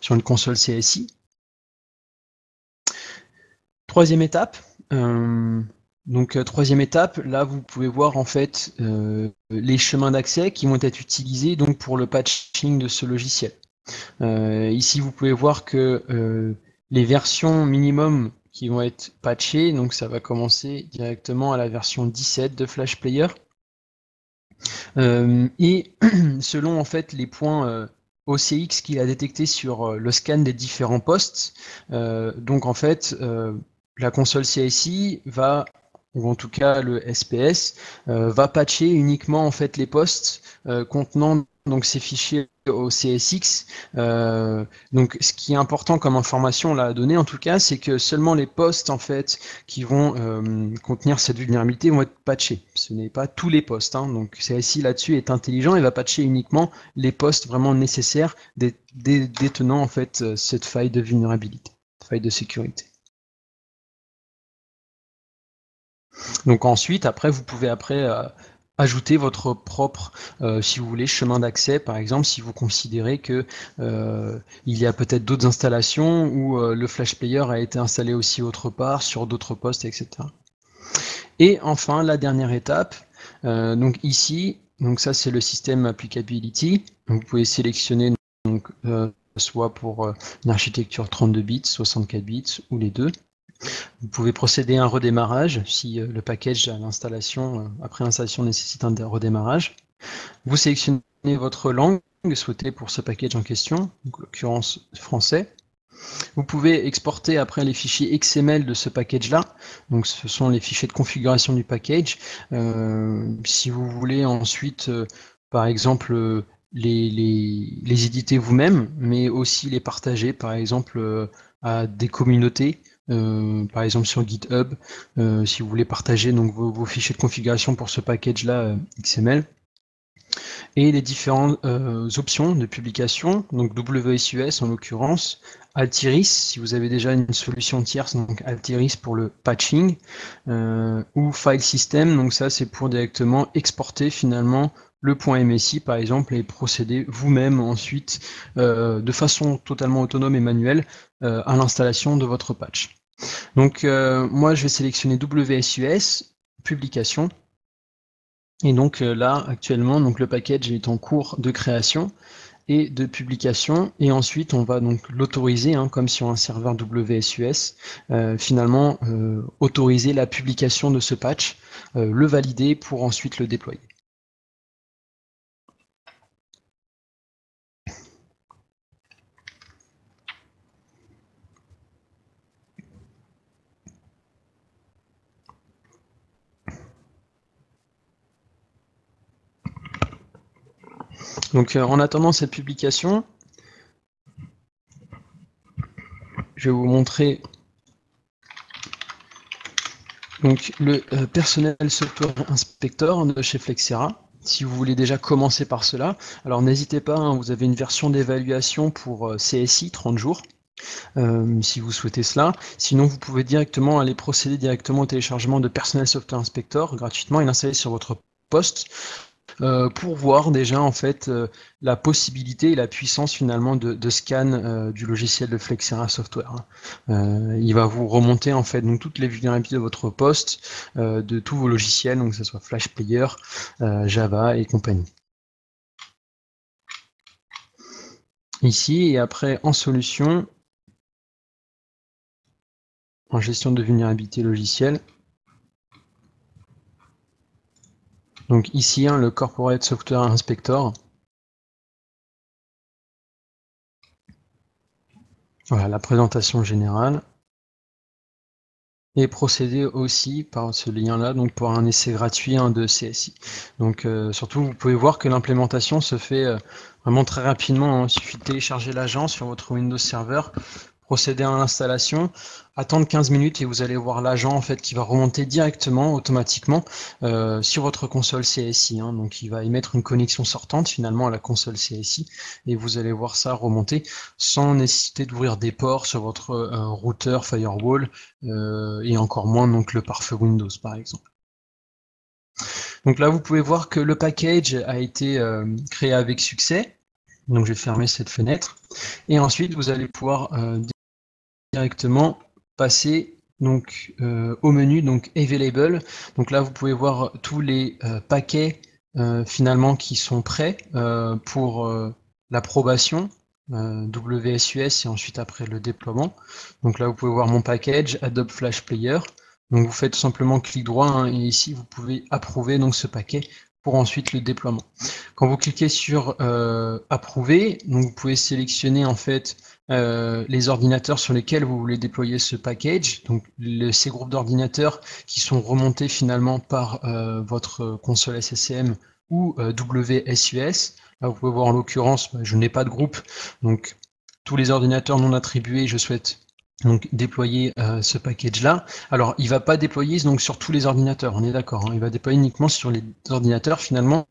une console CSI. Troisième étape, troisième étape, là vous pouvez voir en fait les chemins d'accès qui vont être utilisés donc pour le patching de ce logiciel. Ici vous pouvez voir que les versions minimum qui vont être patchées, donc ça va commencer directement à la version 17 de Flash Player. Et selon en fait les points OCX qu'il a détecté sur le scan des différents postes. Donc en fait, la console CSI va, ou en tout cas le SPS, va patcher uniquement en fait les postes contenant donc ces fichiers au CSX. Donc ce qui est important comme information là à donner en tout cas, c'est que seulement les postes en fait qui vont contenir cette vulnérabilité vont être patchés. Ce n'est pas tous les postes, donc CSI là-dessus est intelligent et va patcher uniquement les postes vraiment nécessaires détenant en fait cette faille de vulnérabilité, faille de sécurité. Donc ensuite, après, vous pouvez ajouter votre propre, si vous voulez, chemin d'accès, par exemple, si vous considérez que il y a peut-être d'autres installations où le Flash Player a été installé aussi autre part, sur d'autres postes, etc. Et enfin, la dernière étape, donc ici, donc ça c'est le système applicability. Donc, vous pouvez sélectionner donc, soit pour une architecture 32 bits, 64 bits ou les deux. Vous pouvez procéder à un redémarrage si le package à l'installation, après l'installation nécessite un redémarrage. Vous sélectionnez votre langue souhaitée pour ce package en question, en l'occurrence français. Vous pouvez exporter après les fichiers XML de ce package-là. Donc ce sont les fichiers de configuration du package. Si vous voulez ensuite, par exemple, les éditer vous-même, mais aussi les partager, par exemple, à des communautés. Par exemple sur GitHub, si vous voulez partager donc, vos fichiers de configuration pour ce package-là XML. Et les différentes options de publication, donc WSUS en l'occurrence, Altiris, si vous avez déjà une solution tierce, donc Altiris pour le patching, ou File System, donc ça c'est pour directement exporter finalement le .msi par exemple et procéder vous-même ensuite de façon totalement autonome et manuelle à l'installation de votre patch. Donc moi je vais sélectionner WSUS, publication. Et donc là actuellement donc le package est en cours de création et de publication, et ensuite on va donc l'autoriser, hein, comme sur un serveur WSUS, finalement autoriser la publication de ce patch, le valider pour ensuite le déployer. Donc en attendant cette publication, je vais vous montrer donc le Personnel Software Inspector de chez Flexera. Si vous voulez déjà commencer par cela, alors n'hésitez pas, hein, vous avez une version d'évaluation pour CSI 30 jours. Si vous souhaitez cela. Sinon, vous pouvez directement aller procéder directement au téléchargement de Personnel Software Inspector gratuitement et l'installer sur votre poste pour voir déjà en fait la possibilité et la puissance finalement de scan du logiciel de Flexera Software. Il va vous remonter en fait donc toutes les vulnérabilités de votre poste, de tous vos logiciels, donc que ce soit Flash Player, Java et compagnie. Ici, et après en solution, en gestion de vulnérabilité logicielle. Donc ici, hein, le Corporate Software Inspector. Voilà, la présentation générale. Et procéder aussi par ce lien-là, donc pour un essai gratuit, hein, de CSI. Donc surtout, vous pouvez voir que l'implémentation se fait vraiment très rapidement, hein. Il suffit de télécharger l'agent sur votre Windows Server, procéder à l'installation, attendre 15 minutes et vous allez voir l'agent en fait qui va remonter directement, automatiquement, sur votre console CSI, hein. Donc il va émettre une connexion sortante finalement à la console CSI et vous allez voir ça remonter sans nécessiter d'ouvrir des ports sur votre routeur firewall et encore moins donc le pare-feu Windows par exemple. Donc là vous pouvez voir que le package a été créé avec succès. Donc je vais fermer cette fenêtre et ensuite vous allez pouvoir directement passer donc au menu donc Available. Donc là vous pouvez voir tous les paquets finalement qui sont prêts pour l'approbation WSUS et ensuite après le déploiement. Donc là vous pouvez voir mon package Adobe Flash Player. Donc vous faites tout simplement clic droit, hein, et ici vous pouvez approuver donc ce paquet pour ensuite le déploiement. Quand vous cliquez sur approuver, donc vous pouvez sélectionner en fait les ordinateurs sur lesquels vous voulez déployer ce package, donc ces groupes d'ordinateurs qui sont remontés finalement par votre console SSM ou WSUS. Là, vous pouvez voir en l'occurrence, je n'ai pas de groupe, donc tous les ordinateurs non attribués, je souhaite donc déployer ce package-là. Alors, il ne va pas déployer donc sur tous les ordinateurs, on est d'accord, hein, il va déployer uniquement sur les ordinateurs finalement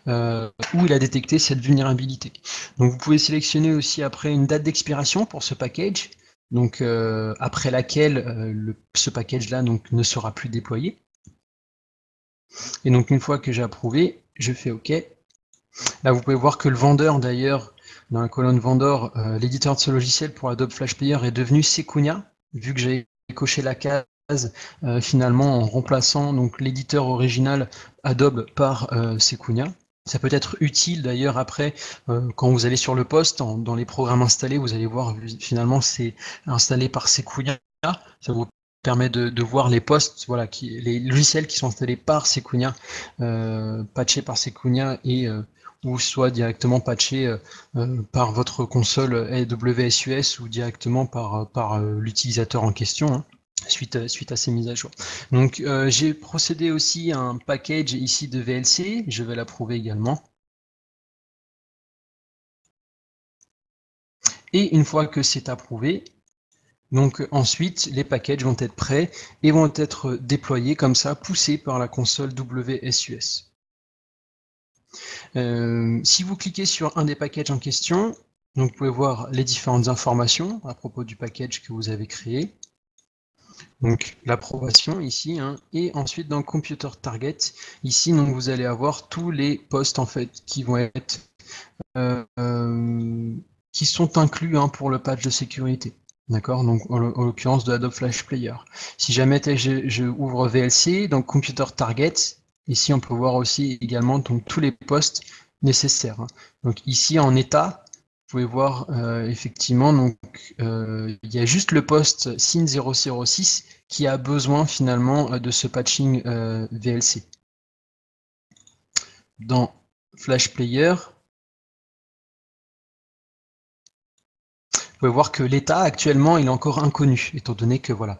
où il a détecté cette vulnérabilité. Donc, vous pouvez sélectionner aussi après une date d'expiration pour ce package, donc après laquelle ce package-là donc ne sera plus déployé. Et donc, une fois que j'ai approuvé, je fais OK. Là, vous pouvez voir que le vendeur d'ailleurs, dans la colonne vendeur, l'éditeur de ce logiciel pour Adobe Flash Player est devenu Sequoia, vu que j'ai coché la case finalement en remplaçant donc l'éditeur original Adobe par Sequoia. Ça peut être utile d'ailleurs après quand vous allez sur le poste, dans les programmes installés, vous allez voir finalement c'est installé par Sequoia. Ça vous permet de voir les postes, voilà, les logiciels qui sont installés par Sequoia, patchés par Sequoia et ou soit directement patché par votre console AWSUS ou directement par l'utilisateur en question, hein, suite à ces mises à jour. Donc j'ai procédé aussi à un package ici de VLC, je vais l'approuver également. Et une fois que c'est approuvé, donc ensuite les packages vont être prêts et vont être déployés comme ça, poussés par la console WSUS. Si vous cliquez sur un des packages en question, donc vous pouvez voir les différentes informations à propos du package que vous avez créé. Donc l'approbation ici, hein, et ensuite dans Computer Target, ici donc vous allez avoir tous les postes en fait qui vont être qui sont inclus, hein, pour le patch de sécurité. D'accord, donc en l'occurrence de Adobe Flash Player. Si jamais je ouvre VLC, donc Computer Target, ici on peut voir aussi également donc, tous les postes nécessaires. Donc ici en état, vous pouvez voir effectivement, donc il y a juste le poste SYN006 qui a besoin finalement de ce patching VLC. Dans Flash Player, vous pouvez voir que l'état actuellement il est encore inconnu, étant donné que voilà,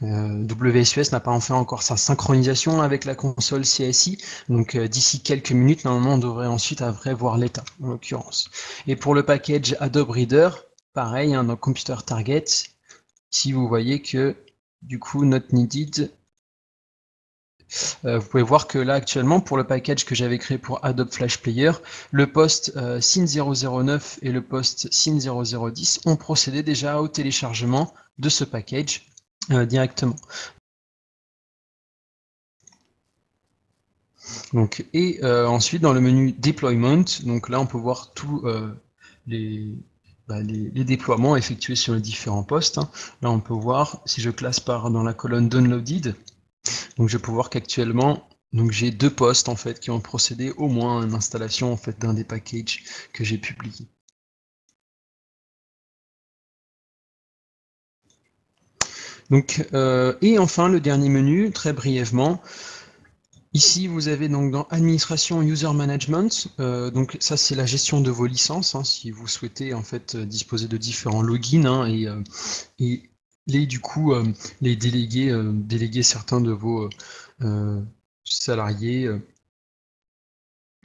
WSUS n'a pas fait encore sa synchronisation avec la console CSI, donc d'ici quelques minutes, normalement on devrait ensuite après voir l'état, en l'occurrence. Et pour le package Adobe Reader, pareil, hein, dans Computer Target, ici vous voyez que du coup not needed. Vous pouvez voir que là actuellement pour le package que j'avais créé pour Adobe Flash Player, le poste SYN009 et le poste SYN0010 ont procédé déjà au téléchargement de ce package directement. Donc, et ensuite dans le menu Deployment, donc là on peut voir tous les déploiements effectués sur les différents postes. Hein. Là on peut voir, si je classe par dans la colonne Downloaded, donc je peux voir qu'actuellement, donc j'ai 2 postes en fait qui ont procédé au moins à une installation en fait d'un des packages que j'ai publiés. Donc et enfin le dernier menu, très brièvement. Ici, vous avez donc dans Administration User Management, donc ça c'est la gestion de vos licences, hein, si vous souhaitez en fait disposer de différents logins hein, et les du coup les déléguer certains de vos salariés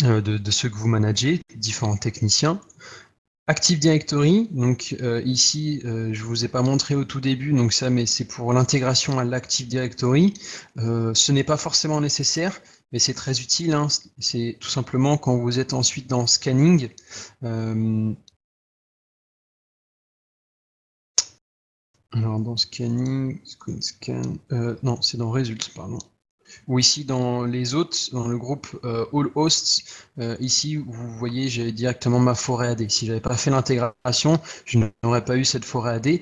de ceux que vous managez, différents techniciens. Active Directory, donc ici je vous ai pas montré au tout début, donc ça, mais c'est pour l'intégration à l'Active Directory. Ce n'est pas forcément nécessaire, mais c'est très utile. Hein. C'est tout simplement quand vous êtes ensuite dans Scanning. Alors dans Scanning, non, c'est dans Results, pardon. Ou ici dans les autres, dans le groupe All Hosts, ici vous voyez j'ai directement ma forêt AD. Si j'avais pas fait l'intégration, je n'aurais pas eu cette forêt AD.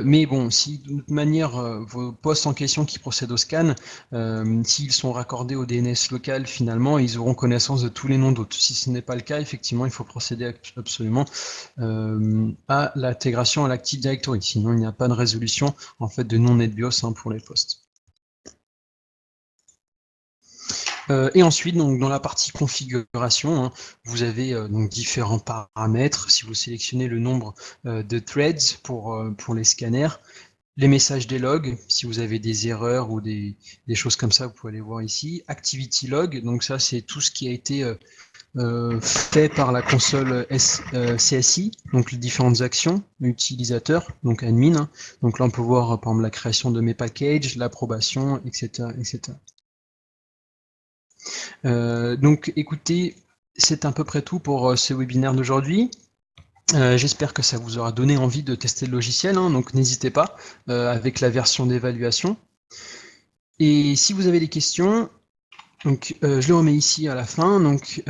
Mais bon, si de toute manière vos postes en question qui procèdent au scan, s'ils sont raccordés au DNS local, finalement, ils auront connaissance de tous les noms d'hôtes. Si ce n'est pas le cas, effectivement, il faut procéder absolument à l'intégration à l'Active Directory. Sinon, il n'y a pas de résolution en fait de non-NetBIOS hein, pour les postes. Et ensuite, donc, dans la partie configuration, hein, vous avez donc différents paramètres. Si vous sélectionnez le nombre de threads pour les scanners, les messages des logs, si vous avez des erreurs ou des choses comme ça, vous pouvez aller voir ici. Activity log, donc ça c'est tout ce qui a été fait par la console CSI, donc les différentes actions utilisateurs, donc admin. Hein. Donc là on peut voir par exemple la création de mes packages, l'approbation, etc., etc. Donc écoutez, c'est à peu près tout pour ce webinaire d'aujourd'hui. J'espère que ça vous aura donné envie de tester le logiciel, hein, donc n'hésitez pas avec la version d'évaluation. Et si vous avez des questions, donc, je le remets ici à la fin. Donc,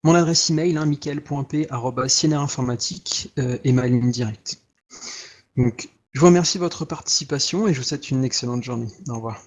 mon adresse email, hein, michael.p@cnrinformatique et ma ligne directe. Donc, je vous remercie de votre participation et je vous souhaite une excellente journée. Au revoir.